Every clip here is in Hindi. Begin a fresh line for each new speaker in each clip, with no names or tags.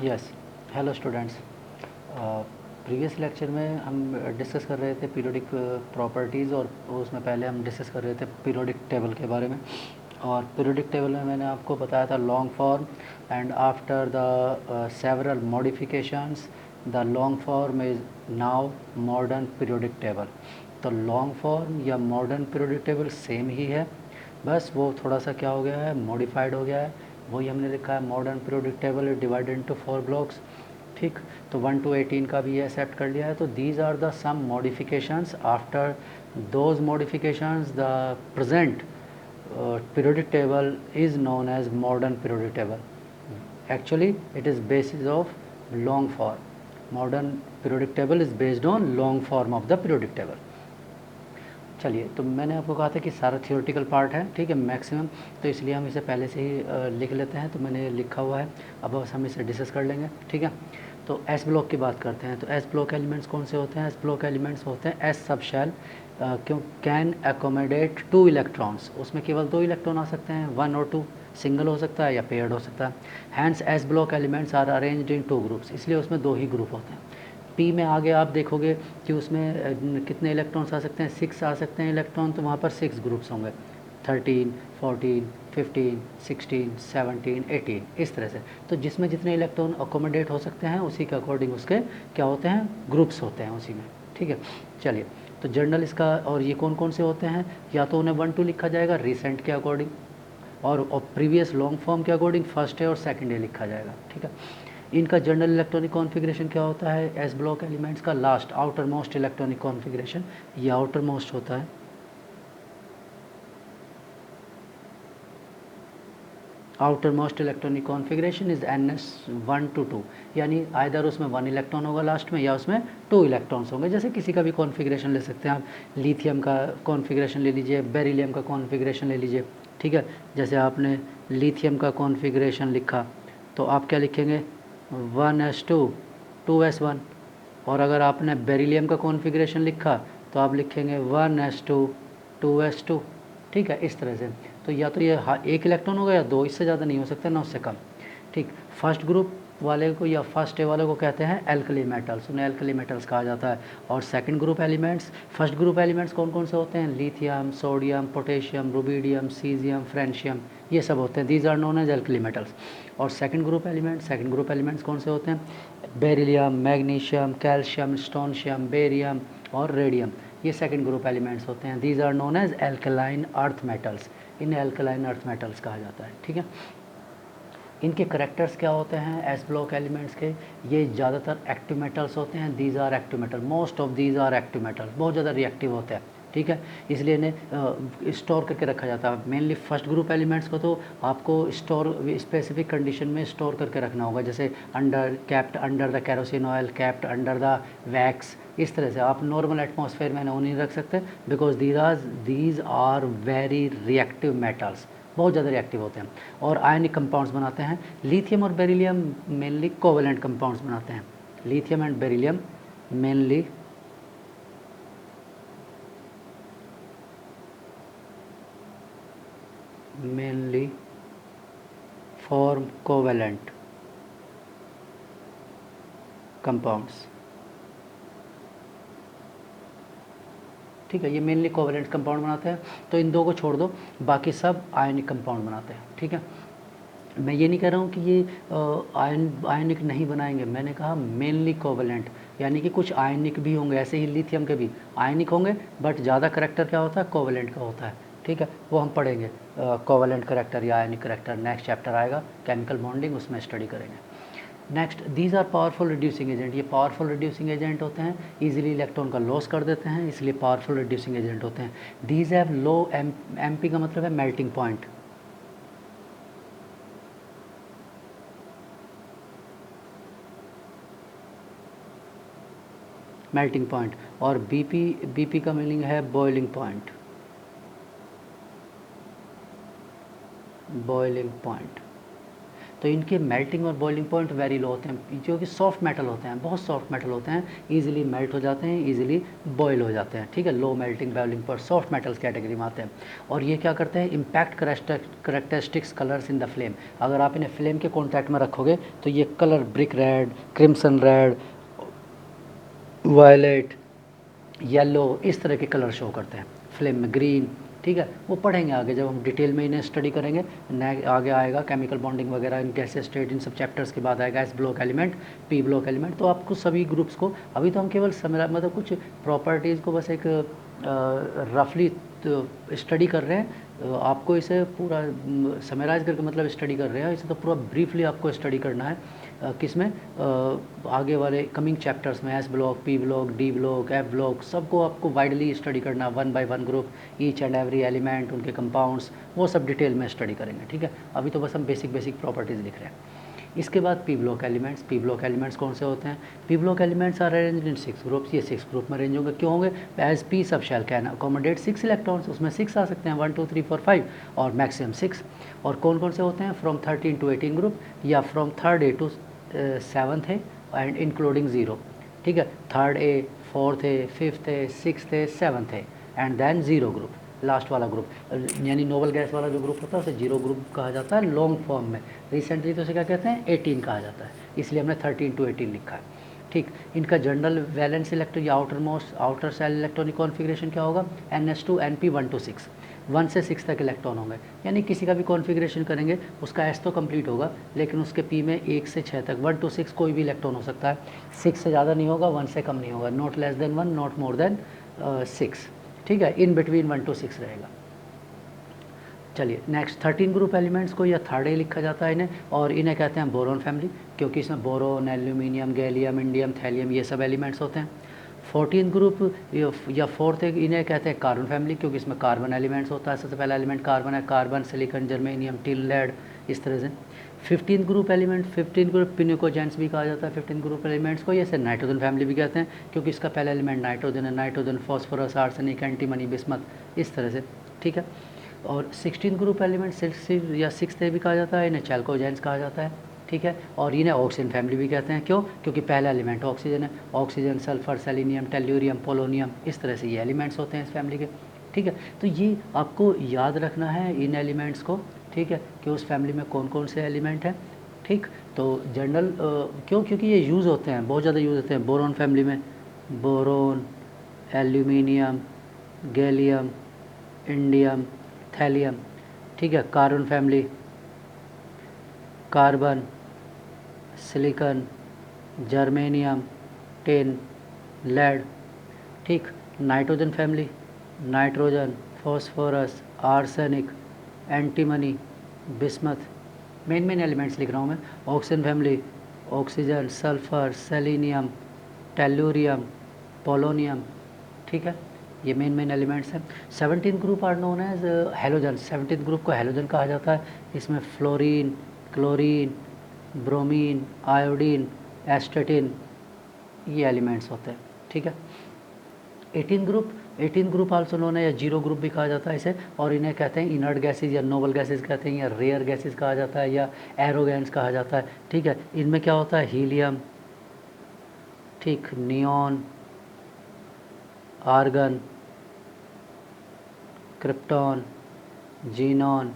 Yes, hello students. Previous lecture में हम डिस्कस कर रहे थे पीरियोडिक प्रॉपर्टीज़, और उसमें पहले हम डिस्कस कर रहे थे पीरियोडिक टेबल के बारे में। और पीरियोडिक टेबल में मैंने आपको बताया था long form, and after the several modifications the long form is now modern periodic table. तो लॉन्ग फॉर्म या मॉडर्न पीरियोडिक टेबल सेम ही है, बस वो थोड़ा सा क्या हो गया है, मॉडिफाइड हो गया है। वही हमने लिखा है modern periodic table is divided into 4 blocks. ठीक, तो 1 to 18 का भी ये एक्सेप्ट कर लिया है। तो these are the some modifications, after those modifications the present periodic table is known as modern periodic table. Actually it is basis of long form. Modern periodic table is based on long form of the periodic table. चलिए, तो मैंने आपको कहा था कि सारा थियोरेटिकल पार्ट है, ठीक है, मैक्सिमम, तो इसलिए हम इसे पहले से ही लिख लेते हैं। तो मैंने लिखा हुआ है, अब बस हम इसे डिस्कस कर लेंगे, ठीक है। तो एस ब्लॉक की बात करते हैं। तो एस ब्लॉक एलिमेंट्स कौन से होते हैं? एस ब्लॉक एलिमेंट्स होते हैं एस सब शेल क्यों कैन एकोमोडेट 2 इलेक्ट्रॉन्स। उसमें केवल 2 इलेक्ट्रॉन आ सकते हैं, 1 और 2, सिंगल हो सकता है या पेयर्ड हो सकता है। Hence S block elements are arranged in 2 groups, इसलिए उसमें 2 ही ग्रुप होते हैं। पी में आगे आप देखोगे कि उसमें कितने इलेक्ट्रॉन्स आ सकते हैं, 6 आ सकते हैं इलेक्ट्रॉन, तो वहाँ पर 6 ग्रुप्स होंगे, 13, 14, 15, 16, 17, 18, इस तरह से। तो जिसमें जितने इलेक्ट्रॉन अकोमोडेट हो सकते हैं उसी के अकॉर्डिंग उसके क्या होते हैं, ग्रुप्स होते हैं उसी में, ठीक है। चलिए, तो जर्नल इसका, और ये कौन कौन से होते हैं, या तो उन्हें 1 2 लिखा जाएगा रिसेंट के अकॉर्डिंग, और प्रीवियस लॉन्ग फॉर्म के अकॉर्डिंग फर्स्ट डे और सेकंड डे लिखा जाएगा, ठीक है। इनका जनरल इलेक्ट्रॉनिक कॉन्फ़िगरेशन क्या होता है? एस ब्लॉक एलिमेंट्स का last outer most electronic configuration, ये आउटर मोस्ट होता है। Outer most electronic configuration is NS1 to 2, यानी आइदर उसमें 1 इलेक्ट्रॉन होगा लास्ट में, या उसमें 2 इलेक्ट्रॉन्स होंगे। जैसे किसी का भी कॉन्फ़िगरेशन ले सकते हैं आप, लिथियम का कॉन्फ़िगरेशन ले लीजिए, बेरिलियम का कॉन्फ़िगरेशन ले लीजिए, ठीक है। जैसे आपने लिथियम का कॉन्फ़िगरेशन लिखा तो आप क्या लिखेंगे, 1s2 2s1। और अगर आपने बेरिलियम का कॉन्फ़िगरेशन लिखा तो आप लिखेंगे 1s2 2s2, ठीक है, इस तरह से। तो या तो ये एक इलेक्ट्रॉन होगा या 2, इससे ज़्यादा नहीं हो सकता, ना उससे कम, ठीक। फर्स्ट ग्रुप वाले को या फर्स्ट ए वाले को कहते हैं एल्कली मेटल्स, उन्हें एल्कली मेटल्स कहा जाता है। और second group elements, first group elements कौन कौन से होते हैं? Lithium, sodium, potassium, rubidium, caesium, francium, ये सब होते हैं, these are known as alkali metals. और सेकंड ग्रुप एलिमेंट्स कौन से होते हैं? Beryllium, magnesium, calcium, strontium, barium और रेडियम, ये सेकंड ग्रुप एलिमेंट्स होते हैं। These are known as alkaline earth metals, इन्हें एल्कलाइन अर्थ मेटल्स कहा जाता है, ठीक है। इनके करेक्टर्स क्या होते हैं एस ब्लॉक एलिमेंट्स के? ये ज़्यादातर एक्टिव मेटल्स होते हैं, these are active metal, most of these are active metal, बहुत ज़्यादा रिएक्टिव होते हैं, ठीक है। इसलिए इन्हें स्टोर करके रखा जाता है। मेनली फर्स्ट ग्रुप एलिमेंट्स को तो आपको स्टोर स्पेसिफिक कंडीशन में स्टोर करके रखना होगा, जैसे kept under the kerosene oil, kept under the wax, इस तरह से। आप नॉर्मल एटमॉस्फेयर में नहीं रख सकते, because these are very reactive metals, बहुत ज़्यादा रिएक्टिव होते हैं और आयनिक कंपाउंड्स बनाते हैं। लिथियम और बेरिलियम मेनली कोवेलेंट कंपाउंड्स बनाते हैं। Lithium and beryllium mainly form covalent compounds, ठीक है। ये मेनली कोवेलेंट कंपाउंड बनाते हैं, तो इन दो को छोड़ दो, बाकी सब आयनिक कंपाउंड बनाते हैं, ठीक है। मैं ये नहीं कह रहा हूँ कि ये आयनिक नहीं बनाएंगे, मैंने कहा मेनली कोवेलेंट, यानी कि कुछ आयनिक भी होंगे, ऐसे ही लिथियम के भी आयनिक होंगे, बट ज़्यादा करेक्टर क्या होता है, कोवेलेंट का होता है, ठीक है। वो हम पढ़ेंगे, कोवेलेंट करेक्टर या आयनिक करेक्टर, नेक्स्ट चैप्टर आएगा केमिकल बॉन्डिंग, उसमें स्टडी करेंगे। Next, these are powerful reducing agent, ये पावरफुल रिड्यूसिंग एजेंट होते हैं, इजीली इलेक्ट्रॉन का लॉस कर देते हैं, इसलिए पावरफुल रिड्यूसिंग एजेंट होते हैं। दीज हैव लो एमपी का मतलब है मेल्टिंग पॉइंट, मेल्टिंग पॉइंट, और बीपी का मीनिंग है बॉइलिंग पॉइंट, बॉइलिंग पॉइंट। तो इनके मेल्टिंग और बॉइलिंग पॉइंट वेरी लो होते हैं, जो कि सॉफ्ट मेटल होते हैं, बहुत सॉफ्ट मेटल होते हैं, ईजिली मेल्ट हो जाते हैं, ईजिली बॉयल हो जाते हैं, ठीक है। लो मेल्टिंग बॉइलिंग पर सॉफ्ट मेटल्स कैटेगरी में आते हैं। और ये क्या करते हैं, impact characteristics colours in the flame. अगर आप इन्हें फ्लेम के कॉन्टैक्ट में रखोगे तो ये colour brick red, crimson red, violet, yellow, इस तरह के कलर शो करते हैं फ्लेम में, ग्रीन, ठीक है। वो पढ़ेंगे आगे जब हम डिटेल में इन्हें स्टडी करेंगे। आगे आएगा केमिकल बॉन्डिंग वगैरह, इन गैसेस स्टेट, इन सब चैप्टर्स के बाद आएगा S block element, P block element. तो आपको सभी ग्रुप्स को, अभी तो हम केवल मतलब कुछ प्रॉपर्टीज़ को बस एक रफली स्टडी कर रहे हैं। आपको इसे पूरा समराइज़ करके मतलब स्टडी कर रहे हैं, इसे तो पूरा ब्रीफली आपको स्टडी करना है। किस में, आगे वाले कमिंग चैप्टर्स में, S block, P block, D block, F block, सबको आपको वाइडली स्टडी करना, one by one group, each and every element, उनके कंपाउंड्स, वो सब डिटेल में स्टडी करेंगे, ठीक है। अभी तो बस हम बेसिक प्रॉपर्टीज़ लिख रहे हैं। इसके बाद P block elements. P block elements कौन से होते हैं? P block elements are arranged in 6 groups. ये 6 ग्रुप में अरेंज होंगे। क्यों होंगे? As P sub shell can accommodate 6 electrons, उसमें 6 आ सकते हैं, 1 2 3 4 5 और मैक्सिमम 6। और कौन कौन से होते हैं? फ्रॉम 13 to 18 ग्रुप, या from 3rd A to 7th A and including 0, ठीक है। 3rd A, 4th A, 5th A, 6th A, 7th A and then 0 group, last वाला ग्रुप, यानी नोबल गैस वाला जो ग्रुप होता है उसे 0 ग्रुप कहा जाता है लॉन्ग फॉर्म में। रिसेंटली तो उसे क्या कहते हैं? 18 कहा जाता है, इसलिए हमने 13 to 18 लिखा है, ठीक। इनका जनरल वैलेंस इलेक्ट्रॉन या आउटर सेल इलेक्ट्रॉनिक कॉन्फ़िगरेशन क्या होगा? NS2 NP 1 to 6, 1 से 6 तक इलेक्ट्रॉन होंगे। यानी किसी का भी कॉन्फ़िगरेशन करेंगे उसका S तो कंप्लीट होगा, लेकिन उसके P में 1 से 6 तक, 1 to 6 कोई भी इलेक्ट्रॉन हो सकता है। 6 से ज़्यादा नहीं होगा, 1 से कम नहीं होगा, not less than 1, not more than 6, ठीक है। इन बिटवीन 1 to 6 रहेगा। चलिए नेक्स्ट 13 ग्रुप एलिमेंट्स को या 3rd A लिखा जाता है इन्हें, और इन्हें कहते हैं बोरोन फैमिली, क्योंकि इसमें boron, aluminium, gallium, indium, thallium, ये सब एलिमेंट्स होते हैं। 14 ग्रुप या 4th A इन्हें कहते हैं कार्बन फैमिली, क्योंकि इसमें कार्बन एलिमेंट्स होता है। सबसे पहला एलिमेंट कार्बन है, carbon, silicon, germanium, tin, lead, इस तरह से। 15 ग्रुप एलिमेंट, 15 ग्रुप पिनिकोजेंस भी कहा जाता है 15 ग्रुप एलिमेंट्स को। ये नाइट्रोजन फैमिली भी कहते हैं, क्योंकि इसका पहला एलिमेंट नाइट्रोजन है, nitrogen, phosphorus, arsenic, antimony, bismuth, इस तरह से, ठीक है। और 16 ग्रुप एलिमेंट 6 या 6th A भी कहा जाता है, इन्हें चैल्कोजेंस कहा जाता है, ठीक है। और इन्हें ऑक्सीजन फैमिली भी कहते हैं। क्यों? क्योंकि पहला एलिमेंट ऑक्सीजन है, oxygen, sulphur, selenium, tellurium, polonium, इस तरह से ये एलिमेंट्स होते हैं इस फैमिली के, ठीक है। तो ये आपको याद रखना है इन एलिमेंट्स को, ठीक है, कि उस फैमिली में कौन कौन से एलिमेंट हैं, ठीक। तो जनरल क्यों? क्योंकि ये यूज़ होते हैं, बहुत ज़्यादा यूज़ होते हैं। बोरोन फैमिली में boron, aluminium, gallium, indium, thallium, ठीक है। Carbon family, carbon, silicon, germanium, tin, lead, ठीक। Nitrogen family, nitrogen, phosphorus, arsenic, antimony, bismuth, main elements लिख रहा हूँ मैं। Oxygen family, oxygen, sulphur, selenium, tellurium, polonium, ठीक है। ये मेन एलिमेंट्स हैं। 17 group are known as halogen. 17 group को हैलोजन कहा जाता है। इसमें fluorine, chlorine, bromine, iodine, astatine, ये एलिमेंट्स होते हैं, ठीक है। 18 ग्रुप आल्सो नोन है, या 0 ग्रुप भी कहा जाता है इसे, और इन्हें कहते हैं इनर्ट गैसेज या नोबल गैसेज कहते हैं, या रेयर गैसेज कहा जाता है, या एरोगेंस कहा जाता है, ठीक है। इनमें क्या होता है? हीलियम, ठीक, neon, argon, krypton, xenon,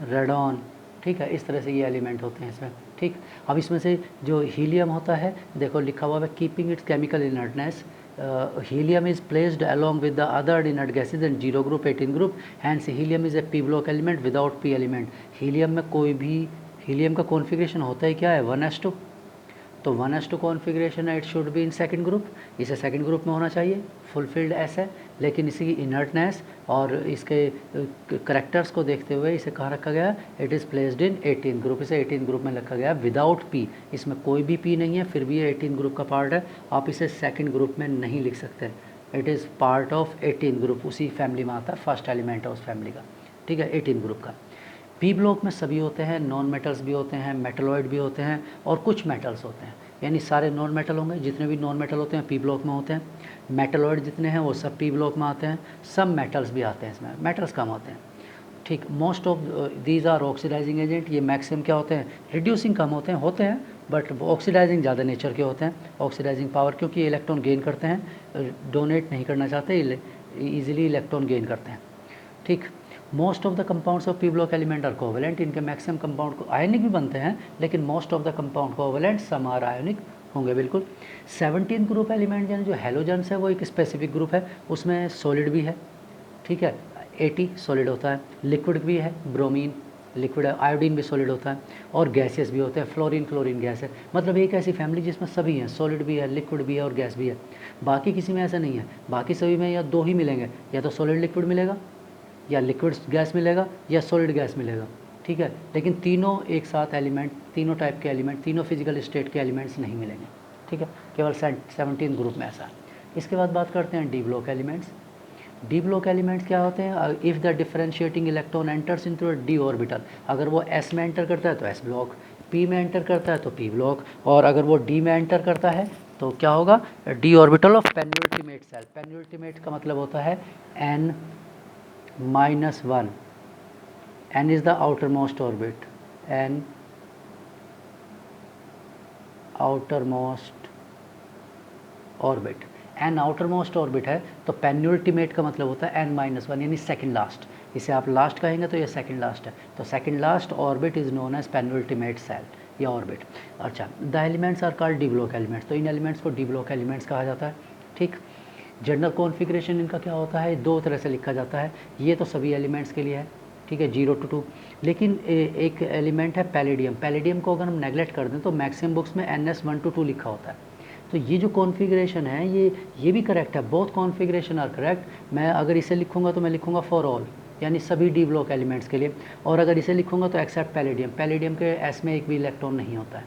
radon, ठीक है। इस तरह से ये एलिमेंट होते हैं इसमें, ठीक। अब इसमें से जो हीलियम होता है, देखो लिखा हुआ है keeping it's chemical inertness, helium is placed along with the other inert gases in 0 group 18 group, hence helium is a p block element without p element। helium में कोई भी helium का कॉन्फ़िगरेशन होता है क्या है? 1s2, तो 1s2 कॉन्फ़िगरेशन है, it should be in second group, इसे सेकंड ग्रुप में होना चाहिए, फुलफिल्ड एस है। लेकिन इसकी इनर्टनेस और इसके करेक्टर्स को देखते हुए इसे कहाँ रखा गया? It is placed in 18 group, इसे 18 ग्रुप में रखा गया विदाउट पी। इसमें कोई भी पी नहीं है, फिर भी ये 18 ग्रुप का पार्ट है, आप इसे सेकंड ग्रुप में नहीं लिख सकते। It is part of 18 group, उसी फैमिली में आता है, फर्स्ट एलिमेंट है उस फैमिली का, ठीक है, 18 ग्रुप का। पी ब्लॉक में सभी होते हैं, नॉन मेटल्स भी होते हैं, मेटलॉइड भी होते हैं, और कुछ मेटल्स होते हैं, यानी सारे नॉन मेटल होंगे, जितने भी नॉन मेटल होते हैं पी ब्लॉक में होते हैं। मेटलॉइड जितने हैं वो सब पी ब्लॉक में आते हैं, सब मेटल्स भी आते हैं इसमें, मेटल्स कम होते हैं, ठीक, most of these are oxidising agent. ये मैक्सिमम क्या होते हैं, रिड्यूसिंग कम होते हैं बट ऑक्सीडाइजिंग ज़्यादा नेचर के होते हैं। ऑक्सीडाइजिंग पावर, क्योंकि इलेक्ट्रॉन गेन करते हैं, डोनेट नहीं करना चाहते, ईजिली इलेक्ट्रॉन गेन करते हैं। ठीक, most of the compounds of P block element are covalent. इनके मैक्सिमम कंपाउंड को आयनिक भी बनते हैं, लेकिन most of the compound covalent, some are ionic होंगे बिल्कुल। 17 ग्रुप एलिमेंट यानी जो हेलोजेंस है वो एक स्पेसिफिक ग्रुप है, उसमें सॉलिड भी है, ठीक है, 80 सॉलिड होता है, लिक्विड भी है, ब्रोमीन लिक्विड है, आयोडीन भी सॉलिड होता है, और गैसेस भी होते हैं, फ्लोरीन क्लोरीन गैस है। मतलब एक ऐसी फैमिली जिसमें सभी हैं, सॉलिड भी है, लिक्विड भी है और गैस भी है। बाकी किसी में ऐसा नहीं है, बाकी सभी में या दो ही मिलेंगे, या तो सॉलिड लिक्विड मिलेगा, या लिक्विड गैस मिलेगा, या सॉलिड गैस मिलेगा, ठीक है। लेकिन तीनों एक साथ एलिमेंट, तीनों टाइप के एलिमेंट, तीनों फिजिकल स्टेट के एलिमेंट्स नहीं मिलेंगे, ठीक है, केवल 17 ग्रुप में ऐसा है। इसके बाद बात करते हैं D block elements. D block elements क्या होते हैं, if the differentiating electron enters into D orbital, अगर वो एस में एंटर करता है तो एस ब्लॉक, पी में एंटर करता है तो पी ब्लॉक, और अगर वो डी में एंटर करता है तो क्या होगा, डी ऑर्बिटल ऑफ पेनिल्टिमेट सेल। पेनिल्टिमेट का मतलब होता है n-1, n is the outer most orbit, n outer most orbit, n outer most orbit है, तो पेन्यूल्टीमेट का मतलब होता है n-1 यानी सेकंड लास्ट। इसे आप लास्ट कहेंगे तो ये सेकंड लास्ट है, तो second last orbit is known as penultimate shell या ऑर्बिट। अच्छा, the elements are called D block elements, तो इन एलिमेंट्स को डी ब्लॉक एलिमेंट्स कहा जाता है। ठीक, जनरल कॉन्फ़िगरेशन इनका क्या होता है, दो तरह से लिखा जाता है, ये तो सभी एलिमेंट्स के लिए है, ठीक है, 0 to 2। लेकिन एक एलिमेंट है पैलेडियम, पैलेडियम को अगर हम नेगलेक्ट कर दें तो मैक्सिमम बुक्स में NS1 to 2 लिखा होता है। तो ये जो कॉन्फ़िगरेशन है ये भी करेक्ट है, बोथ कॉन्फ़िगरेशन आर करेक्ट। मैं अगर इसे लिखूंगा तो मैं लिखूंगा फॉर ऑल, यानी सभी डी ब्लॉक एलिमेंट्स के लिए, और अगर इसे लिखूंगा तो एक्सेप्ट पैलेडियम, पैलेडियम के एस में एक भी इलेक्ट्रॉन नहीं होता है,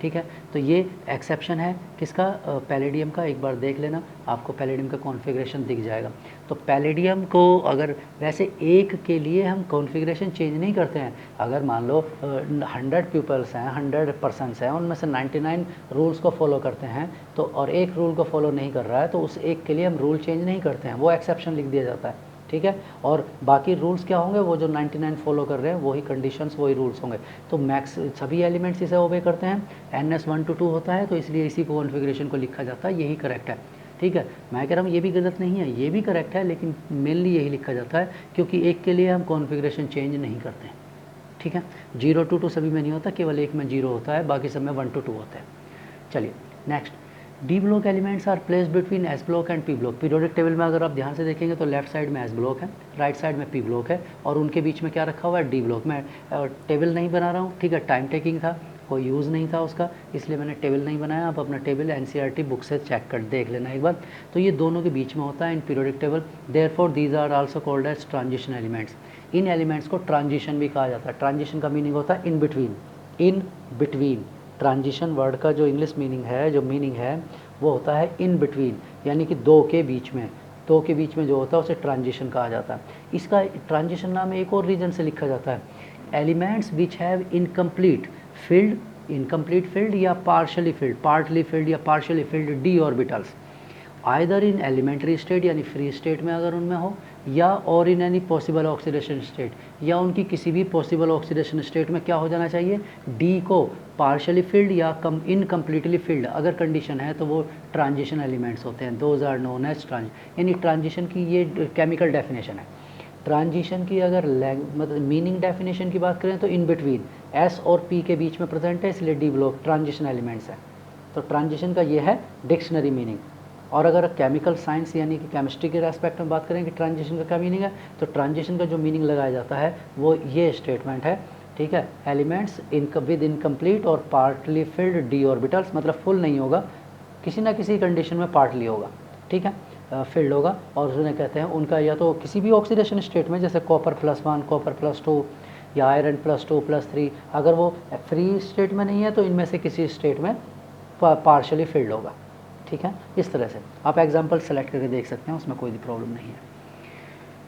ठीक है। तो ये एक्सेप्शन है किसका, पैलेडियम का। एक बार देख लेना, आपको पैलेडियम का कॉन्फ़िगरेशन दिख जाएगा। तो पैलेडियम को अगर वैसे एक के लिए हम कॉन्फ़िगरेशन चेंज नहीं करते हैं, अगर मान लो 100 पीपल्स हैं, 100 पर्सनस हैं, उनमें से 99 रूल्स को फॉलो करते हैं, तो और एक रूल को फॉलो नहीं कर रहा है, तो उस एक के लिए हम रूल चेंज नहीं करते हैं, वो एक्सेप्शन लिख दिया जाता है, ठीक है। और बाकी रूल्स क्या होंगे, वो जो 99 फॉलो कर रहे हैं वही कंडीशंस, वही रूल्स होंगे। तो मैक्स सभी एलिमेंट्स इसे ओबे करते हैं, NS1 to 2 होता है, तो इसलिए इसी को कॉन्फ़िगरेशन को लिखा जाता है, यही करेक्ट है, ठीक है। मैं कह रहा हूँ ये भी गलत नहीं है, ये भी करेक्ट है, लेकिन मेनली यही लिखा जाता है क्योंकि एक के लिए हम कॉन्फ़िगरेशन चेंज नहीं करते हैं, ठीक है। 0 to 2 सभी में नहीं होता, केवल एक में 0 होता है, बाकी सब में 1 to 2 होता है। चलिए next, D block elements are place between S block and P block. Periodic table में अगर आप ध्यान से देखेंगे तो लेफ्ट साइड में एस ब्लॉक है, राइट साइड में पी ब्लॉक है, और उनके बीच में क्या रखा हुआ है, डी ब्लॉक। मैं टेबल नहीं बना रहा हूँ, ठीक है, टाइम टेकिंग था, कोई यूज़ नहीं था उसका, इसलिए मैंने टेबल नहीं बनाया। आप अपना टेबल NCERT बुक से चेक कर देख लेना एक बार। तो ये दोनों के बीच में होता है in periodic table, therefore these are also called as transition elements. इन एलिमेंट्स को ट्रांजिशन भी कहा जाता है। ट्रांजिशन का मीनिंग होता है in between, in between. Transition word का जो इंग्लिश मीनिंग है, जो मीनिंग है वो होता है इन बिटवीन, यानी कि दो के बीच में, दो के बीच में जो होता है उसे ट्रांजिशन कहा जाता है। इसका ट्रांजिशन नाम एक और रीजन से लिखा जाता है, elements which have incomplete filled, incomplete filled या पार्शली फिल्ड, पार्टली फिल्ड या partially filled D orbitals, either in elementary state यानी फ्री स्टेट में अगर उनमें हो, या और in any possible oxidation state, या उनकी किसी भी पॉसिबल ऑक्सीडेशन स्टेट में क्या हो जाना चाहिए, डी को पार्शली फिल्ड या इनकम्प्लीटली फिल्ड अगर कंडीशन है तो वो ट्रांजिशन एलिमेंट्स होते हैं। दोज आर नोन एज यानी ट्रांजिशन की ये केमिकल डेफिनेशन है। ट्रांजिशन की अगर मतलब मीनिंग डेफिनेशन की बात करें तो इन बिटवीन, एस और पी के बीच में प्रेजेंट है, इसलिए डी ब्लॉक ट्रांजिशन एलिमेंट्स है। तो ट्रांजिशन का ये है डिक्शनरी मीनिंग। और अगर केमिकल साइंस यानी कि केमिस्ट्री के रेस्पेक्ट में बात करें कि ट्रांजिशन का क्या मीनिंग है, तो ट्रांजिशन का जो मीनिंग लगाया जाता है वो ये स्टेटमेंट है, ठीक है, एलिमेंट्स विद इनकम्प्लीट और पार्टली फिल्ड डी ऑर्बिटल्स, मतलब फुल नहीं होगा, किसी ना किसी कंडीशन में पार्टली होगा, ठीक है, फिल्ड होगा, और उन्हें कहते हैं उनका या तो किसी भी ऑक्सीडेशन स्टेट में, जैसे कॉपर +1, कॉपर +2 या आयरन +2 +3, अगर वो फ्री स्टेट में नहीं है तो इनमें से किसी स्टेट में पार्शली फिल्ड होगा, ठीक है। इस तरह से आप एग्जाम्पल सेलेक्ट करके देख सकते हैं, उसमें कोई भी प्रॉब्लम नहीं है।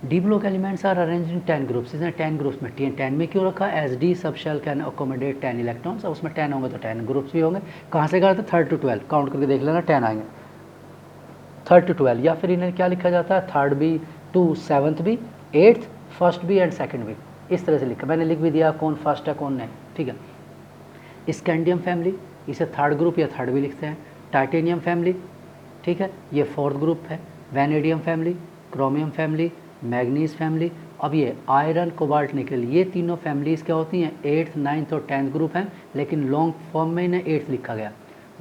D block elements are arrange in 10 groups, इसने 10 ग्रुप्स में, 10 में क्यों रखा, as D sub shell can accommodate 10 electrons, अब उसमें 10 होंगे तो 10 ग्रुप्स भी होंगे। कहाँ से करते, 3rd to 12 काउंट करके देख लेना, 10 आएंगे 3rd to 12, या फिर इन्हें क्या लिखा जाता है, 3rd भी to 7th भी, 8th 1st भी एंड 2nd भी, इस तरह से लिखा, मैंने लिख भी दिया कौन फर्स्ट है कौन नहीं, ठीक है। स्कैंडियम फैमिली, इसे थर्ड ग्रुप या थर्ड भी लिखते हैं। टाइटेनियम फैमिली, ठीक है, ये फोर्थ ग्रुप है। Vanadium family, chromium family, manganese family. अब ये आयरन, कोबाल्ट, निकल, ये तीनों फैमिलीज़ क्या होती हैं, 8th 9th और 10th ग्रुप हैं, लेकिन लॉन्ग फॉर्म में इन्हें 8th लिखा गया।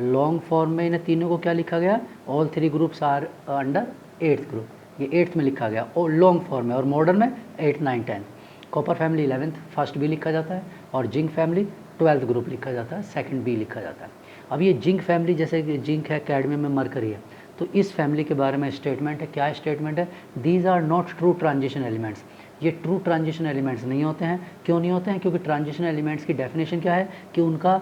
लॉन्ग फॉर्म में इन्हें तीनों को क्या लिखा गया, all 3 groups are under 8th group, ये 8th में लिखा गया और लॉन्ग फॉर्म में, और मॉडर्न में 8th 9th 10th। Copper family 11th first B लिखा जाता है, और जिंक फैमिली 12th ग्रुप लिखा जाता है, सेकंड बी लिखा जाता है। अब ये जिंक फैमिली, जैसे कि जिंक है, कैडमियम में मरकरी है, तो इस फैमिली के बारे में स्टेटमेंट है, क्या स्टेटमेंट है, these are not true transition elements, ये ट्रू ट्रांजिशन एलिमेंट्स नहीं होते हैं। क्यों नहीं होते हैं, क्योंकि ट्रांजिशन एलिमेंट्स की डेफिनेशन क्या है कि उनका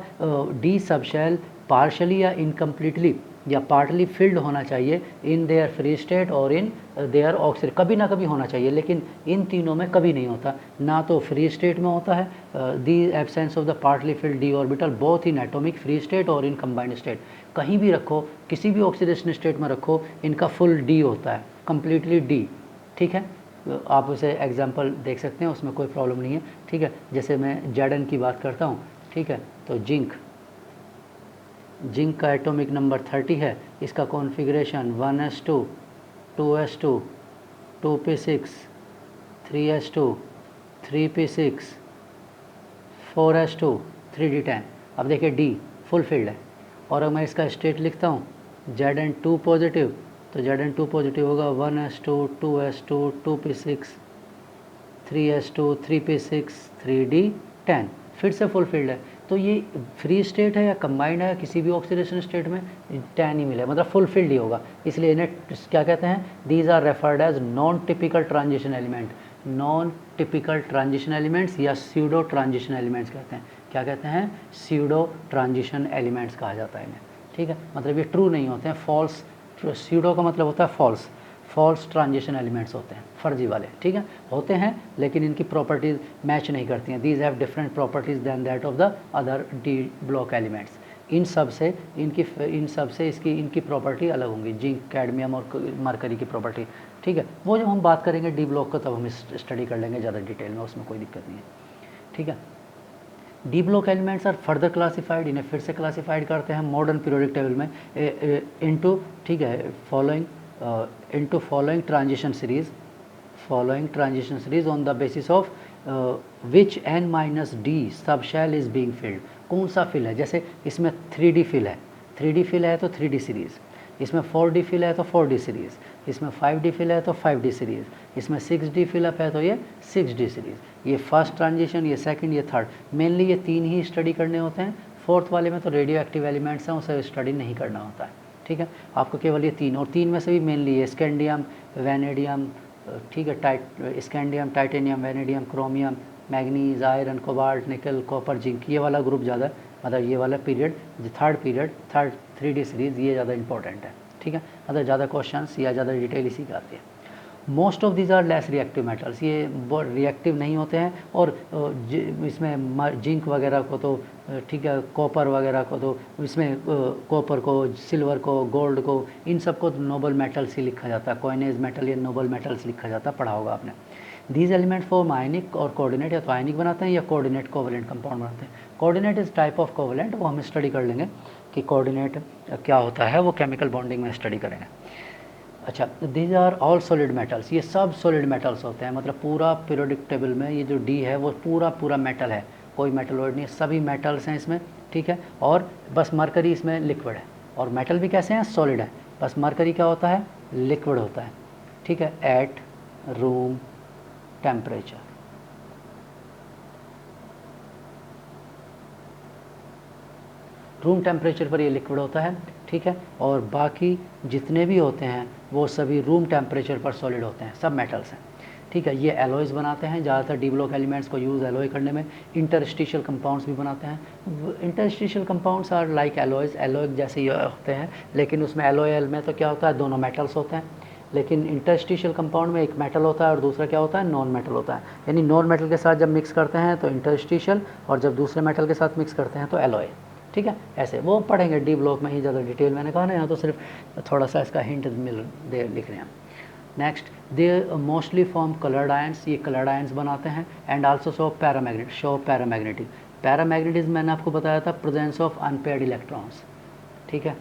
डी सबशेल पार्शली या इनकम्प्लीटली या पार्टली फिल्ड होना चाहिए इन देयर फ्री स्टेट और इन देयर ऑक्सीडेट, कभी ना कभी होना चाहिए, लेकिन इन तीनों में कभी नहीं होता, ना तो फ्री स्टेट में होता है, the absence of the partly field D orbital both in atomic free state और इन कंबाइंड स्टेट, कहीं भी रखो, किसी भी ऑक्सीडेशन स्टेट में रखो, इनका फुल डी होता है, कंप्लीटली डी, ठीक है। आप उसे एग्जांपल देख सकते हैं, उसमें कोई प्रॉब्लम नहीं है, ठीक है। जैसे मैं जेडन की बात करता हूँ, ठीक है, तो जिंक का एटॉमिक नंबर 30 है, इसका configuration 1s2 2s2 2p6 3s2 3p6 4s2 3d10। अब देखिए डी फुल फील्ड है, और अगर मैं इसका स्टेट लिखता हूँ Zn2 पॉजिटिव, तो Zn2 पॉजिटिव होगा 1s2 2s2 2p6 3s2 3p6 3d10, फिर से फुल फील्ड है। तो ये फ्री स्टेट है या कंबाइंड है, किसी भी ऑक्सीडेशन स्टेट में 10 ही मिले, मतलब फुल फील्ड ही होगा, इसलिए इन्हें क्या कहते हैं, these are referred as non typical transition element, non typical transition elements या स्यूडो ट्रांजिशन एलिमेंट्स कहते हैं। क्या कहते हैं, स्यूडो ट्रांजिशन एलिमेंट्स कहा जाता है इन्हें, ठीक है। मतलब ये ट्रू नहीं होते हैं, फॉल्स, स्यूडो का मतलब होता है फॉल्स, फॉल्स ट्रांजिशन एलिमेंट्स होते हैं, फर्जी वाले, ठीक है, होते हैं लेकिन इनकी प्रॉपर्टीज़ मैच नहीं करती हैं, these have different properties than that of the other D block elements. इन सब से इसकी इनकी प्रॉपर्टी अलग होंगी, जिंक, कैडमियम और मरकरी की प्रॉपर्टी, ठीक है। वो जब हम बात करेंगे डी ब्लॉक का तब हम स्टडी कर लेंगे ज़्यादा डिटेल में, उसमें कोई दिक्कत नहीं है, ठीक है। D block elements are further classified, इन्हें फिर से क्लासिफाइड करते हैं मॉडर्न पीरियोडिक टेबल में इनटू, ठीक है, following into following transition series on the basis of which n minus d subshell is being filled, कौन सा फिल है, जैसे इसमें 3D फिल है, 3D फिल है तो 3D सीरीज़, इसमें 4D फिल है तो 4D सीरीज़, इसमें 5D फिल है तो 5D सीरीज़, इसमें 6D फिलअप है तो ये 6D सीरीज़। ये फर्स्ट ट्रांजिशन, ये सेकंड, ये थर्ड, मेनली ये तीन ही स्टडी करने होते हैं। फोर्थ वाले में तो रेडियो एक्टिव एलिमेंट्स हैं, उसे स्टडी नहीं करना होता है, ठीक है। आपको केवल ये तीन, और तीन में से भी मेनली ये स्कैंडियम, वैनेडियम, ठीक है, scandium, titanium, vanadium, chromium, manganese, iron, cobalt, निकल, कॉपर, जिंक, ये वाला ग्रुप ज़्यादा, मतलब ये वाला पीरियड, थर्ड 3D सीरीज़, ये ज़्यादा इंपॉर्टेंट है, ठीक है। मतलब ज़्यादा क्वेश्चंस या ज़्यादा डिटेल इसी का आती है। Most of these are less reactive metals, ये रिएक्टिव नहीं होते हैं, और इसमें जिंक वगैरह को तो, ठीक है, कॉपर वगैरह को तो, इसमें कॉपर को, सिल्वर को, गोल्ड को, इन सब को नोबल मेटल्स ही लिखा जाता है, कॉइनेज मेटल या नोबल मेटल्स लिखा जाता है, पढ़ा होगा आपने। दीज एलिमेंट फॉर्म आयनिक और कोऑर्डिनेट, या तो आयनिक बनाते हैं या कोऑर्डिनेट कोवलेंट कंपाउंड बनाते हैं। Coordinate is type of covalent, वो हम स्टडी कर लेंगे कि कोऑर्डिनेट क्या होता है, वो केमिकल बॉन्डिंग में स्टडी करेंगे। अच्छा, these are all solid metals, ये सब सॉलिड मेटल्स होते हैं, मतलब पूरा पीरियोडिक टेबल में ये जो डी है वो पूरा मेटल है, कोई मेटलॉइड नहीं है, सभी मेटल्स हैं इसमें, ठीक है। और बस मरकरी इसमें लिक्विड है, और मेटल भी कैसे हैं, सॉलिड है, बस मरकरी क्या होता है, लिक्विड होता है, ठीक है, at room temperature. Room temperature पर ये लिक्विड होता है, ठीक है। और बाकी जितने भी होते हैं वो सभी रूम टेम्परेचर पर सॉलिड होते हैं, सब मेटल्स हैं, ठीक है। ये एलॉयज़ बनाते हैं, ज़्यादातर डी ब्लॉक एलिमेंट्स को यूज़ एलॉय करने में। इंटरस्टिशियल कंपाउंड्स भी बनाते हैं। Interstitial compounds are like alloys, alloy जैसे ये होते हैं, लेकिन उसमें एलॉयल में तो क्या होता है, दोनों मेटल्स होते हैं, लेकिन इंटरस्टिशियल कंपाउंड में एक मेटल होता है और दूसरा क्या होता है, नॉन मेटल होता है। यानी नॉन मेटल के साथ जब मिक्स करते हैं तो इंटरस्टिशियल, और जब दूसरे मेटल के साथ मिक्स करते हैं तो एलॉय, ठीक है। ऐसे वो पढ़ेंगे डी ब्लॉक में ही ज़्यादा डिटेल, मैंने कहा ना, यहाँ तो सिर्फ थोड़ा सा इसका हिंट लिख रहे हैं। Next they mostly form coloured ions, ये कलर्ड आयंस बनाते हैं, and also show paramagnetic. Paramagnetism मैंने आपको बताया था प्रेजेंस ऑफ अनपेयर्ड इलेक्ट्रॉन्स, ठीक है।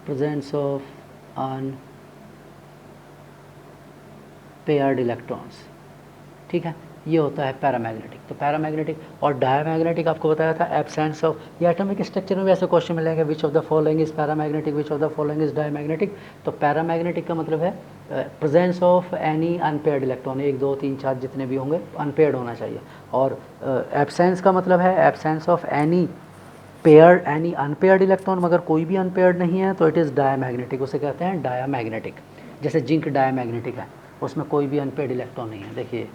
प्रेजेंस ऑफ अनपेयर्ड इलेक्ट्रॉन्स, ठीक है, ये होता है पैरामैग्नेटिक। तो पैरामैग्नेटिक और डायमैग्नेटिक आपको बताया था एब्सेंस ऑफ, ये एटॉमिक स्ट्रक्चर में भी ऐसे क्वेश्चन मिलेंगे, which of the following is paramagnetic, which of the following is diamagnetic. तो पैरामैग्नेटिक का मतलब है presence of any unpaired electron, 1 2 3 4 जितने भी होंगे अनपेयर्ड होना चाहिए। और एब्सेंस का मतलब है absence of any paired, any unpaired electron, मगर कोई भी अनपेयर्ड नहीं है तो इट इज़ डायमैग्नेटिक, उसे कहते हैं डायमैग्नेटिक। जैसे जिंक डायमैग्नेटिक है, उसमें कोई भी अनपेयर्ड इलेक्ट्रॉन नहीं है। देखिए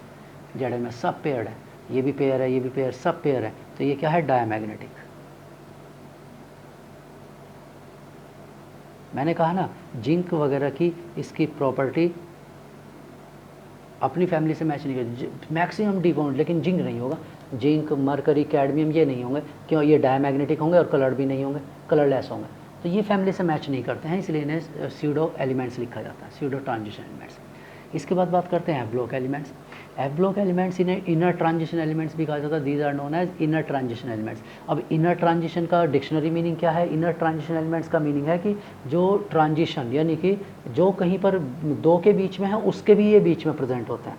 जेड में सब पेयर्ड है, ये भी पेयर है, ये भी पेयर, सब पेयर है, तो ये क्या है, डायमैग्नेटिक। मैंने कहा ना जिंक वगैरह की इसकी प्रॉपर्टी अपनी फैमिली से मैच नहीं करती, मैक्सिमम डी बॉन्ड, लेकिन जिंक नहीं होगा। जिंक, मरकरी, कैडमियम ये नहीं होंगे, क्यों, ये डायमैग्नेटिक होंगे और कलर्ड भी नहीं होंगे, कलरलेस होंगे, तो ये फैमिली से मैच नहीं करते हैं, इसलिए इन्हें स्यूडो एलिमेंट्स लिखा जाता है, स्यूडो ट्रांजिशन एलिमेंट्स। इसके बाद बात करते हैं F block elements. F block elements इन्हें इनर ट्रांजिशन एलिमेंट्स भी कहा जाता है, these are known as inner transition elements. अब इनर ट्रांजिशन का डिक्शनरी मीनिंग क्या है? इनर ट्रांजिशन एलिमेंट्स का मीनिंग है कि जो ट्रांजिशन, यानी कि जो कहीं पर दो के बीच में है उसके भी ये बीच में प्रेजेंट होते हैं,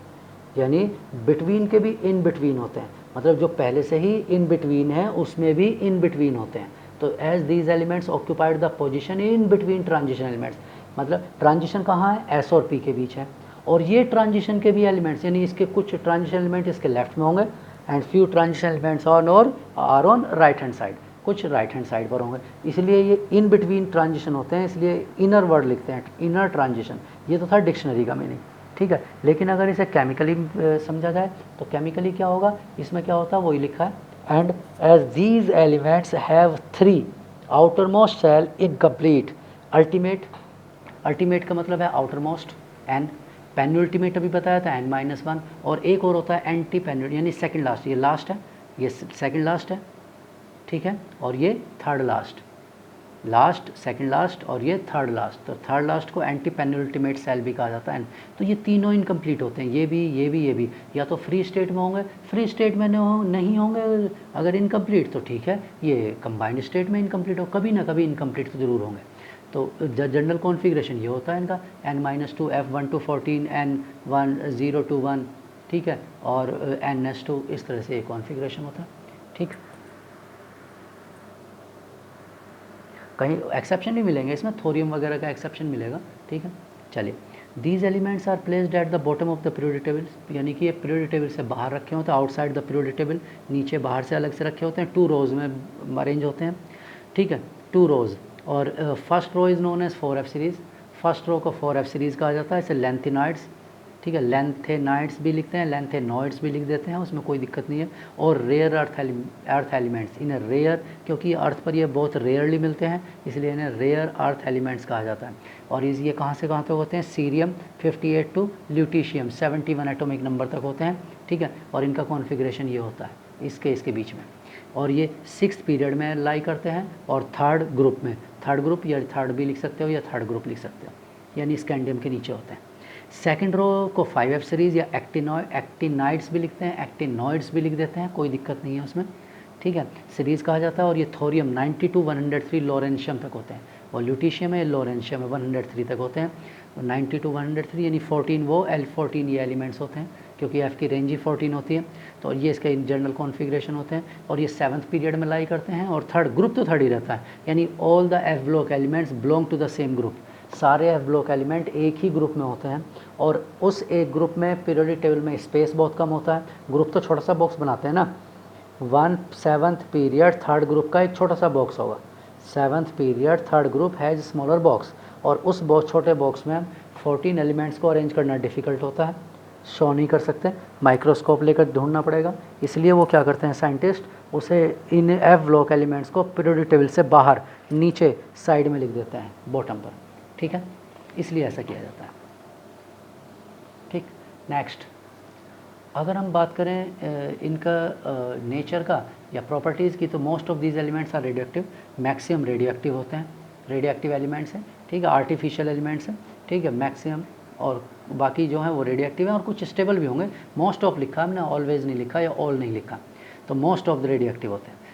यानी बिटवीन के भी इन बिटवीन होते हैं, मतलब जो पहले से ही इन बिटवीन है उसमें भी इन बिटवीन होते हैं। तो as these elements occupied the position in between transition elements, मतलब ट्रांजिशन कहाँ है, एस और पी के बीच है, और ये ट्रांजिशन के भी एलिमेंट्स, यानी इसके कुछ ट्रांजिशन एलिमेंट इसके लेफ्ट में होंगे and few transition elements are on right hand side, कुछ राइट हैंड साइड पर होंगे, इसलिए ये इन बिटवीन ट्रांजिशन होते हैं, इसलिए इनर वर्ड लिखते हैं, इनर ट्रांजिशन। ये तो था डिक्शनरी का मीनिंग, ठीक है। लेकिन अगर इसे केमिकली समझा जाए तो केमिकली क्या होगा, इसमें क्या होता है वही लिखा है, and as these elements have 3 outer most shell incomplete, ultimate का मतलब है आउटर मोस्ट, एन पेनुल्टीमेट अभी बताया था n-1, और एक और होता है एंटी पेनुल, यानी सेकंड लास्ट, ये लास्ट है, ये सेकंड लास्ट है, ठीक है, और ये third last, last, second last और ये थर्ड लास्ट, तो थर्ड लास्ट को एंटी पेनुल्टीमेट सेल भी कहा जाता है। तो ये तीनों इनकम्प्लीट होते हैं, ये भी, या तो फ्री स्टेट में होंगे, फ्री स्टेट में नहीं होंगे अगर इनकम्प्लीट तो ठीक है, ये कंबाइंड स्टेट में इनकम्प्लीट हो, कभी ना कभी इनकम्प्लीट तो ज़रूर होंगे। तो जनरल कॉन्फ़िगरेशन ये होता है इनका n-2 F1 to 14 n1 0 to 1, ठीक है, और n-2, इस तरह से ये कॉन्फ़िगरेशन होता है, ठीक। कहीं एक्सेप्शन नहीं मिलेंगे इसमें, थोरियम वगैरह का एक्सेप्शन मिलेगा, ठीक है। चलिए, these elements are placed at the bottom of the periodic table, यानी कि ये पीरियोडिक टेबल से बाहर रखे होते हैं, आउटसाइड द पीरियोडिक टेबल, नीचे बाहर से अलग से रखे होते हैं, 2 रोज़ में अरेंज होते हैं, ठीक है, 2 रोज़। और first row is known as 4F series, first row को 4F सीरीज़ कहा जाता है, इसे लेंथेनॉइड्स, ठीक है, लेंथेनॉइड्स भी लिखते हैं, लेंथेनॉइड्स भी लिख देते हैं, उसमें कोई दिक्कत नहीं है। और रेयर अर्थ एलिमेंट्स, इन्हें रेयर, क्योंकि अर्थ पर ये बहुत रेयरली मिलते हैं, इसलिए इन्हें रेयर अर्थ एलिमेंट्स कहा जाता है। और ये कहाँ से कहाँ तक होते हैं, सीरियम 58 टू ल्यूटीशियम 71 एटॉमिक नंबर तक होते हैं, ठीक है, और इनका कॉन्फ़िगरेशन ये होता है इसके बीच में, और ये 6th पीरियड में लाई करते हैं, और थर्ड ग्रुप में, थर्ड ग्रुप या थर्ड भी लिख सकते हो या थर्ड ग्रुप लिख सकते हो, यानी स्कैंडियम के नीचे होते हैं। सेकंड रो को 5F सीरीज़ या एक्टिनाइड्स भी लिखते हैं, एक्टिनॉइड्स भी लिख देते हैं, कोई दिक्कत नहीं है उसमें, ठीक है, सीरीज़ कहा जाता है। और ये थोरियम 90 to 103 लॉरेंशियम तक होते हैं, और ल्यूटीशियम है, लॉरेंशियम है 103 तक होते हैं, 90 to 103, यानी 14 वो, L14 ये एलिमेंट्स होते हैं, क्योंकि F की रेंज ही 14 होती है। तो ये इसके जनरल कॉन्फ़िगरेशन होते हैं, और ये 7th पीरियड में लाई करते हैं, और थर्ड ग्रुप तो थर्ड ही रहता है, यानी all the F block elements belong to the same group, सारे F ब्लॉक एलिमेंट एक ही ग्रुप में होते हैं, और उस एक ग्रुप में पीरियोडिक टेबल में स्पेस बहुत कम होता है, ग्रुप तो छोटा सा बॉक्स बनाते हैं ना, 7th पीरियड थर्ड ग्रुप का एक छोटा सा बॉक्स होगा, 7th period third group has smaller box, और उस बहुत छोटे बॉक्स में 14 एलिमेंट्स को अरेंज करना डिफ़िकल्ट होता है, शो नहीं कर सकते, माइक्रोस्कोप लेकर ढूंढना पड़ेगा, इसलिए वो क्या करते हैं साइंटिस्ट, उसे इन F ब्लॉक एलिमेंट्स को पीरियोडिक टेबल से बाहर नीचे साइड में लिख देते हैं, बॉटम पर, ठीक है, इसलिए ऐसा किया जाता है, ठीक। नेक्स्ट, अगर हम बात करें इनका नेचर का या प्रॉपर्टीज़ की, तो most of these elements are radioactive, maximum radioactive होते हैं, रेडियो एक्टिव एलिमेंट्स हैं, ठीक है, आर्टिफिशियल एलिमेंट्स हैं, ठीक है, मैक्सिमम, और बाकी जो हैं वो रेडियो एक्टिव हैं, और कुछ स्टेबल भी होंगे। मोस्ट ऑफ लिखा हमने, ऑलवेज नहीं लिखा या ऑल नहीं लिखा, तो most of the radioactive होते हैं।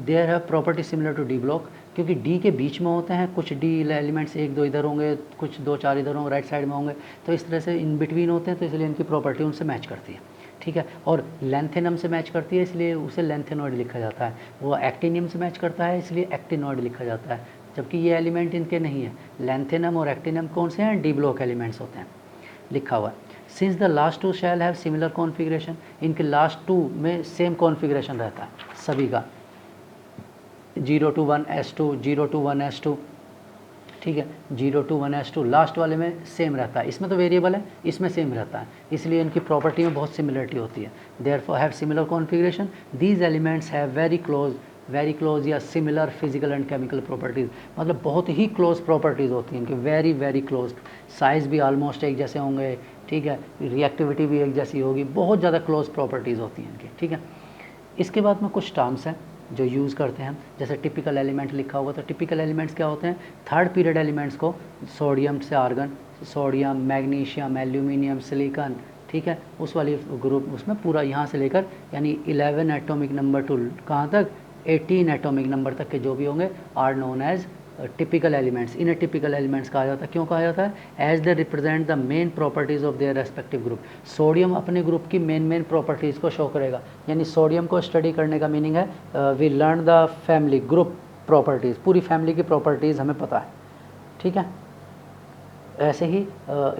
There have property similar to D block, क्योंकि डी के बीच में होते हैं, कुछ डी एलिमेंट्स 1-2 इधर होंगे, कुछ 2-4 इधर होंगे, राइट साइड में होंगे, तो इस तरह से इन बिटवीन होते हैं, तो इसलिए इनकी प्रॉपर्टी उनसे मैच करती है, ठीक है। और लेंथेनम से मैच करती है, इसलिए उसे लेंथेनॉइड लिखा जाता है। वो एक्टिनियम से मैच करता है, इसलिए एक्टिनॉइड लिखा जाता है, जबकि ये एलिमेंट इनके नहीं है। लेंथेनम और एक्टिनियम कौन से हैं? डी ब्लॉक एलिमेंट्स होते हैं, लिखा हुआ है। Since the last to shall have similar configuration, इनके लास्ट टू में सेम कॉन्फ़िगरेशन रहता है सभी का, 0 to 1 S2, 0 to 1 S2, ठीक है, 0 to 1 S2 लास्ट वाले में सेम रहता है। इसमें तो वेरिएबल है, इसमें सेम रहता है, इसलिए इनकी प्रॉपर्टी में बहुत सिमिलरिटी होती है। Therefore have similar configuration, these elements have very close या similar physical and chemical properties, मतलब बहुत ही क्लोज प्रॉपर्टीज़ होती हैं इनकी, वेरी क्लोज। साइज़ भी ऑलमोस्ट एक जैसे होंगे, ठीक है, रिएक्टिविटी भी एक जैसी होगी, बहुत ज़्यादा क्लोज प्रॉपर्टीज़ होती हैं इनकी, ठीक है। इसके बाद में कुछ टर्म्स हैं जो यूज़ करते हैं, जैसे टिपिकल एलिमेंट लिखा हुआ, तो टिपिकल एलिमेंट्स क्या होते हैं? थर्ड पीरियड एलिमेंट्स को सोडियम से argon, sodium, magnesium, aluminium, silicon, ठीक है, उस वाली ग्रुप, उसमें पूरा यहाँ से लेकर यानी 11 एटॉमिक नंबर टू कहाँ तक 18 एटॉमिक नंबर तक के जो भी होंगे are known as typical elements. इन्हें टिपिकल एलिमेंट्स कहा जाता है। क्यों कहा जाता है? As they represent the main properties of their respective group. Sodium अपने ग्रुप की मेन प्रॉपर्टीज़ को शो करेगा, यानी सोडियम को स्टडी करने का मीनिंग है we learn the family group properties, पूरी फैमिली की प्रॉपर्टीज़ हमें पता है, ठीक है। ऐसे ही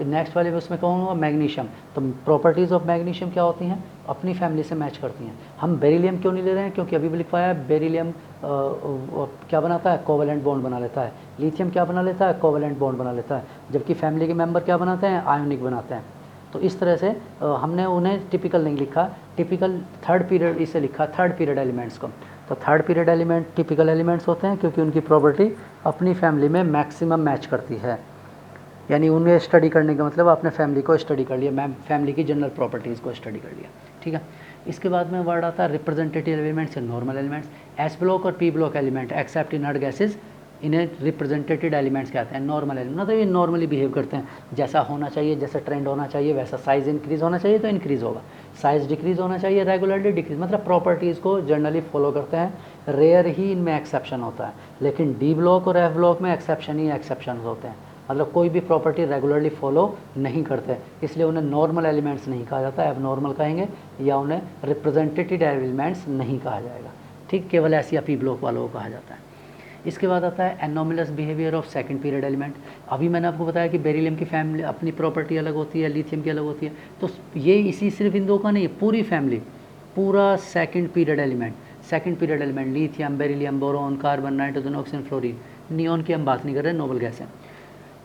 नेक्स्ट वाले में उसमें कहूँगा मैग्नीशियम, तो प्रॉपर्टीज़ ऑफ मैग्नीशियम क्या होती हैं? अपनी फैमिली से मैच करती हैं। हम बेरिलियम क्यों नहीं ले रहे हैं? क्योंकि अभी भी लिखवाया है बेरिलियम क्या बनाता है? कोवेलेंट बॉन्ड बना लेता है। लिथियम क्या बना लेता है? कोवेलेंट बॉन्ड बना लेता है, जबकि फैमिली के मेंबर क्या बनाते हैं? आयोनिक बनाते हैं। तो इस तरह से हमने उन्हें टिपिकल नहीं लिखा, टिपिकल थर्ड पीरियड इसे लिखा, थर्ड पीरियड एलिमेंट्स को। तो third period element typical elements होते हैं क्योंकि उनकी प्रॉपर्टी अपनी फैमिली में मैक्सिमम मैच करती है, यानी उन्हें स्टडी करने का मतलब आपने फैमिली को स्टडी कर लिया, मैम फैमिली की जनरल प्रॉपर्टीज़ को स्टडी कर लिया, ठीक है। इसके बाद में वर्ड आता है रिप्रेजेंटेटिव एलिमेंट्स या नॉर्मल एलिमेंट्स। एस ब्लॉक और P block element except inert gases, इन्हें रिप्रेजेंटेटिव एलिमेंट्स कहते हैं। नॉर्मल एलिमेंट मतलब ये नॉर्मली बिहेव करते हैं, जैसा होना चाहिए, जैसा ट्रेंड होना चाहिए वैसा। साइज़ इंक्रीज़ होना चाहिए तो इंक्रीज़ होगा, साइज़ डिक्रीज़ होना चाहिए रेगुलरली डिक्रीज़, मतलब प्रॉपर्टीज़ को जनरली फॉलो करते हैं। रेयर ही इनमें एक्सेप्शन होता है, लेकिन डी ब्लॉक और एफ ब्लॉक में एक्सेप्शन ही एक्सेप्शन होते हैं, मतलब कोई भी प्रॉपर्टी रेगुलरली फॉलो नहीं करते, इसलिए उन्हें नॉर्मल एलिमेंट्स नहीं कहा जाता, एब नॉर्मल कहेंगे, या उन्हें रिप्रेजेंटेटिव एलिमेंट्स नहीं कहा जाएगा, ठीक, केवल एस या पी ब्लॉक वालों को कहा जाता है। इसके बाद आता है anomalous behaviour of second period element. अभी मैंने आपको बताया कि बेरिलियम की फैमिली अपनी प्रॉपर्टी अलग होती है, लिथियम की अलग होती है, तो ये इसी सिर्फ इन दो का नहीं, पूरी फैमिली, पूरा second period element lithium, beryllium, boron, carbon, nitrogen, oxygen, fluorine, neon की हम बात नहीं कर रहे, नोबल गैस है।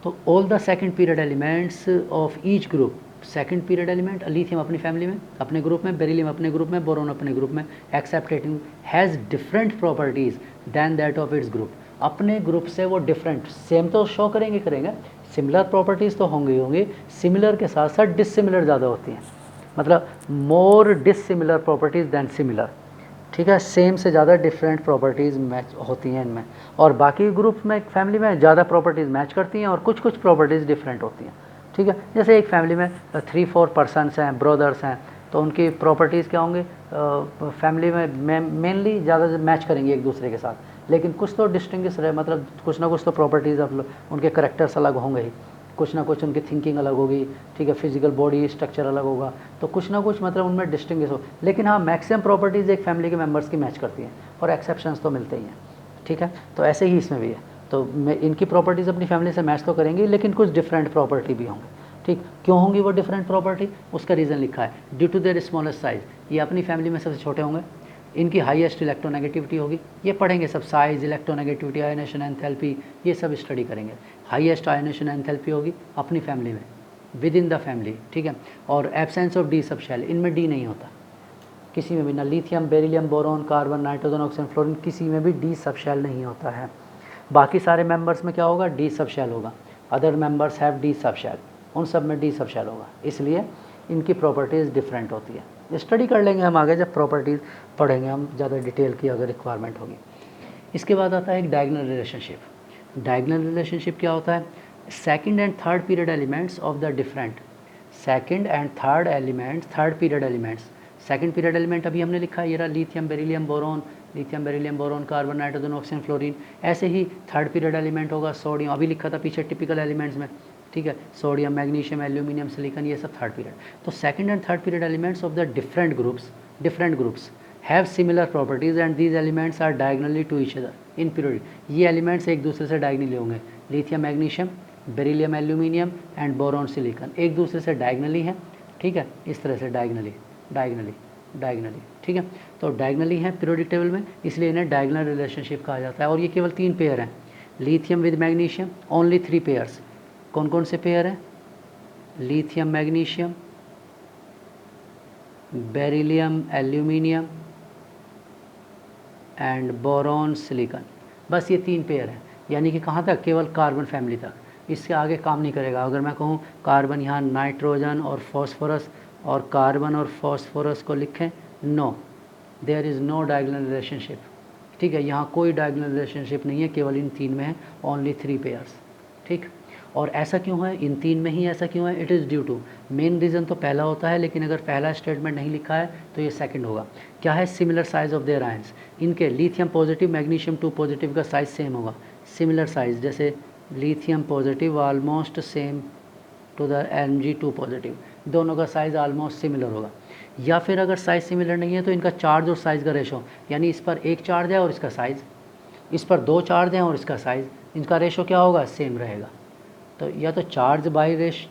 तो all the second period elements of each group, second period element lithium अपनी फैमिली में अपने ग्रुप में, बेरिलियम अपने ग्रुप में, बोरोन अपने ग्रुप में, excepting has different properties than that of its group. अपने ग्रुप से वो डिफरेंट, सेम तो शो करेंगे, सिमिलर प्रॉपर्टीज़ तो होंगी, सिमिलर के साथ साथ डिससिमिलर ज़्यादा होती हैं, मतलब मोर डिससिमिलर प्रॉपर्टीज़ दैन सिमिलर, ठीक है। सेम से ज़्यादा डिफरेंट प्रॉपर्टीज़ मैच होती हैं इनमें, और बाकी ग्रुप में फैमिली में ज़्यादा प्रॉपर्टीज़ मैच करती हैं और कुछ प्रॉपर्टीज़ डिफरेंट होती हैं, ठीक है। जैसे एक फैमिली में 3-4 पर्सनस हैं, ब्रदर्स हैं, तो उनकी प्रॉपर्टीज़ क्या होंगी? फैमिली में मेनली ज़्यादा मैच करेंगे एक दूसरे के साथ, लेकिन कुछ तो डिस्टिंग्विश रहे, मतलब कुछ ना कुछ तो प्रॉपर्टीज़ उनके करेक्टर्स अलग होंगे ही, कुछ ना कुछ उनकी थिंकिंग अलग होगी, ठीक है, फिजिकल बॉडी स्ट्रक्चर अलग होगा, तो कुछ ना कुछ मतलब उनमें डिस्टिंग्विश हो। लेकिन हाँ, मैक्सिमम प्रॉपर्टीज़ एक फैमिली के मेंबर्स की मैच करती हैं, और एक्सेप्शंस तो मिलते ही हैं, ठीक है। तो ऐसे ही इसमें भी है, तो इनकी प्रॉपर्टीज़ अपनी फैमिली से मैच तो करेंगी, लेकिन कुछ डिफरेंट प्रॉपर्टी भी होंगे, ठीक। क्यों होंगी वो डिफरेंट प्रॉपर्टी? उसका रीज़न लिखा है, due to their smallest size, ये अपनी फैमिली में सबसे छोटे होंगे, इनकी हाईएस्ट इलेक्ट्रोनेगेटिविटी होगी, ये पढ़ेंगे सब, साइज, इलेक्ट्रोनेगेटिविटी, आयनेशन, एंथैल्पी, ये सब स्टडी करेंगे। हाईएस्ट आयनेशन एंथैल्पी होगी अपनी फैमिली में, विद इन द फैमिली, ठीक है। और absence of D sub shell, इनमें डी नहीं होता किसी में भी, ना lithium, beryllium, boron, carbon, nitrogen, oxygen, fluorine, किसी में भी डी सब शेल नहीं होता है। बाकी सारे मेंबर्स में क्या होगा? डी सब शेल होगा। Other members have D sub shell, उन सब में डी सब शेल होगा। इसलिए इनकी प्रॉपर्टीज़ डिफरेंट होती है। स्टडी कर लेंगे हम आगे, जब प्रॉपर्टीज़ पढ़ेंगे हम ज़्यादा डिटेल की अगर रिक्वायरमेंट होगी। इसके बाद आता है एक डायगोनल रिलेशनशिप। डायगोनल रिलेशनशिप क्या होता है? Second and third period elements of the different, second and third elements, third period elements. Second period element अभी हमने लिखा है, ये रहा lithium beryllium boron, lithium beryllium boron, carbon nitrogen oxygen fluorine. ऐसे ही थर्ड पीरियड एलिमेंट होगा सोडियम, अभी लिखा था पीछे टिपिकल एलिमेंट्स में, ठीक है, सोडियम, मैग्नीशियम, एल्यूमिनियम, सिलिकॉन, ये सब थर्ड पीरियड। तो second and third period elements of the different groups have similar properties and these elements are diagonally to each other in period. ये एलिमेंट्स एक दूसरे से डायगनली होंगे, lithium magnesium, beryllium aluminium and boron silicon एक दूसरे से डायगनली हैं, ठीक है, इस तरह से डायगनली, ठीक है। तो डायगनली हैं पीरियोडिक टेबल में, इसलिए इन्हें डायगोनल रिलेशनशिप कहा जाता है। और ये केवल 3 पेयर हैं, lithium with magnesium, only 3 pairs. कौन कौन से पेयर हैं? Lithium magnesium, beryllium aluminium and boron silicon. बस ये 3 पेयर हैं, यानी कि कहाँ तक? केवल कार्बन फैमिली तक, इससे आगे काम नहीं करेगा। अगर मैं कहूँ कार्बन यहाँ नाइट्रोजन और फॉस्फोरस और कार्बन और फॉस्फोरस को लिखें, no, there is no diagonal relationship, ठीक है, यहाँ कोई डायगोनल रिलेशनशिप नहीं है, केवल इन 3 में है, ओनली 3 पेयर्स, ठीक। और ऐसा क्यों है? इन 3 में ही ऐसा क्यों है? It is due to, main reason तो पहला होता है, लेकिन अगर पहला स्टेटमेंट नहीं लिखा है तो ये सेकंड होगा। क्या है? Similar size of their ions. इनके लिथियम पॉजिटिव मैग्नीशियम 2 पॉजिटिव का साइज़ सेम होगा, सिमिलर साइज, जैसे lithium positive almost same to the Mg2 positive, दोनों का साइज़ ऑलमोस्ट सिमिलर होगा। या फिर अगर साइज़ सिमिलर नहीं है तो इनका चार्ज और साइज़ का रेशो, यानी इस पर 1 चार्ज है और इसका साइज़, इस पर 2 चार्ज हैं और इसका साइज़, इनका रेशो क्या होगा? सेम रहेगा। तो या तो charge divide by ratio,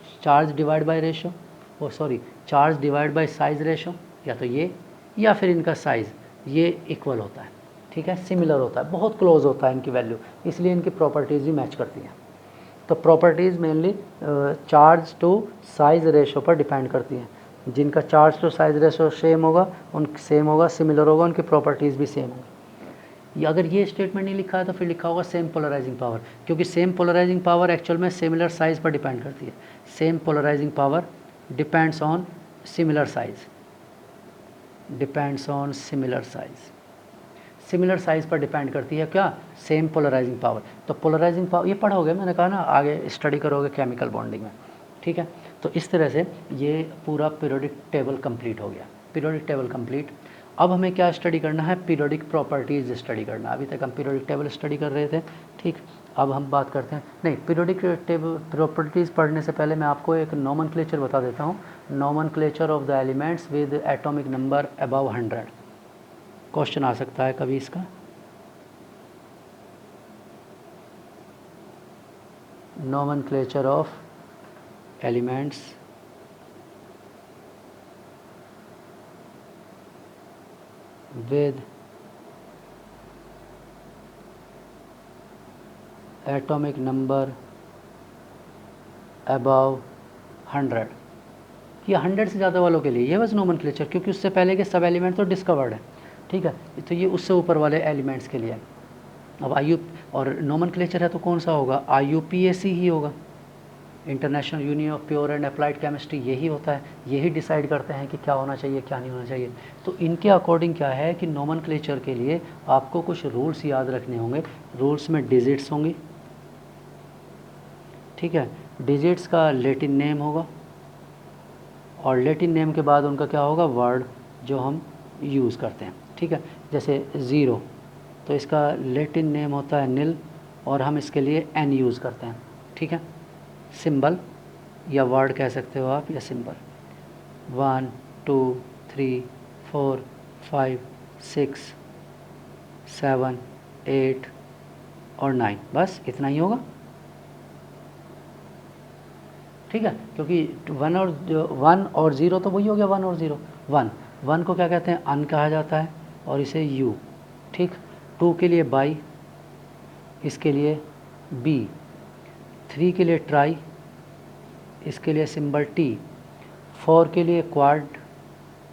charge divide by size ratio, या तो ये, या फिर इनका साइज़ ये इक्वल होता है, ठीक है, सिमिलर होता है, बहुत क्लोज होता है इनकी वैल्यू, इसलिए इनकी प्रॉपर्टीज़ भी मैच करती हैं। तो properties mainly charge to size ratio पर डिपेंड करती हैं। जिनका charge to size ratio same होगा, सिमिलर होगा, उनकी प्रॉपर्टीज़ भी सेम होंगी। अगर ये स्टेटमेंट नहीं लिखा है तो फिर लिखा होगा सेम पोलराइजिंग पावर, क्योंकि सेम पोलराइजिंग पावर एक्चुअल में सिमिलर साइज़ पर डिपेंड करती है। Same polarising power depends on similar size, similar size पर डिपेंड करती है क्या? Same polarising power. तो पोलराइजिंग पावर ये पढ़ोगे, मैंने कहा ना आगे स्टडी करोगे केमिकल बॉन्डिंग में, ठीक है। तो इस तरह से ये पूरा पीरियोडिक टेबल कंप्लीट हो गया, पीरियोडिक टेबल कंप्लीट। अब हमें क्या स्टडी करना है? पीरियोडिक प्रॉपर्टीज़ स्टडी करना। अभी तक हम पीरियोडिक टेबल स्टडी कर रहे थे, ठीक। अब हम बात करते हैं, नहीं, पीरियोडिक टेबल प्रॉपर्टीज़ पढ़ने से पहले मैं आपको एक नोमेनक्लेचर बता देता हूँ। Nomenclature of the elements with atomic number above 100। Question आ सकता है कभी इसका। Nomenclature of elements with atomic number above 100, ये 100 से ज़्यादा वालों के लिए ये बस नोमेनक्लेचर, क्योंकि उससे पहले के सब एलिमेंट तो डिस्कवर्ड है, ठीक है, तो ये उससे ऊपर वाले एलिमेंट्स के लिए है। अब और नोमेनक्लेचर है तो कौन सा होगा? IUPAC ही होगा, international union of pure and applied chemistry, यही होता है, यही डिसाइड करते हैं कि क्या होना चाहिए क्या नहीं होना चाहिए। तो इनके अकॉर्डिंग क्या है कि नोमेनक्लेचर के लिए आपको कुछ रूल्स याद रखने होंगे। रूल्स में डिजिट्स होंगी, ठीक है, डिजिट्स का लैटिन नेम होगा, और लैटिन नेम के बाद उनका क्या होगा? वर्ड जो हम यूज़ करते हैं, ठीक है। जैसे 0, तो इसका लैटिन नेम होता है निल, और हम इसके लिए n यूज़ करते हैं, ठीक है। सिंबल या वर्ड कह सकते हो आप, या सिंबल। 1 2 3 4 5 6 7 8 और 9, बस इतना ही होगा, ठीक है, क्योंकि 1 और 0 तो वही हो गया, 1 और 0। 1 को क्या कहते हैं? अन कहा जाता है, और इसे यू, ठीक। 2 के लिए बाई, इसके लिए बी। 3 के लिए ट्राई, इसके लिए सिंबल टी। 4 के लिए क्वाड,